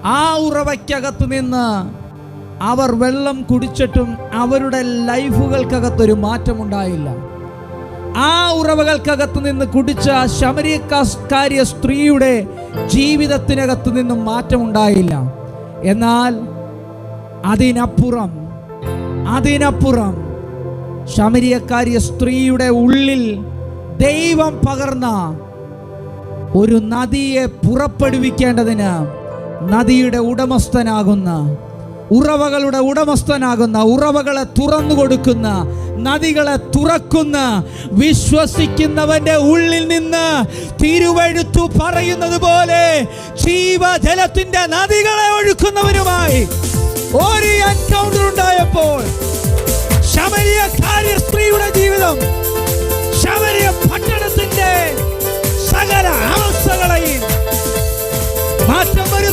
ആ ഉറവയ്ക്കകത്ത് നിന്ന് അവർ വെള്ളം കുടിച്ചിട്ടും അവരുടെ ലൈഫുകൾക്കകത്തൊരു മാറ്റമുണ്ടായില്ല. ആ ഉറവകൾക്കകത്ത് നിന്ന് കുടിച്ച ശമരിയക്കാരിയ സ്ത്രീയുടെ ജീവിതത്തിനകത്ത് നിന്നും മാറ്റമുണ്ടായില്ല. എന്നാൽ അതിനപ്പുറം ശമരിയക്കാരിയ സ്ത്രീയുടെ ഉള്ളിൽ ദൈവം പകർന്ന ഒരു നദിയെ പുറപ്പെടുവിക്കേണ്ടതിന് നദിയുടെ ഉടമസ്ഥനാകുന്ന, ഉറവകളുടെ ഉടമസ്ഥനാകുന്ന, ഉറവകളെ തുറന്നു കൊടുക്കുന്ന, നദികളെ തുറക്കുന്ന വിശ്വസിക്കുന്നവന്റെ ഉള്ളിൽ നിന്ന് തിരുവെഴുത്തു പറയുന്നത് പോലെ ജീവജലത്തിന്റെ നദികളെ ഒഴുക്കുന്നവരുമായി ഒരു എൻകൗണ്ടർ ഉണ്ടായപ്പോൾ ശമരിയക്കാരിയ സ്ത്രീയുടെ ജീവിതം ശമരിയ പട്ടണത്തിന്റെ സകല അവസ്ഥകളെയും മാറ്റം വരുത്തി.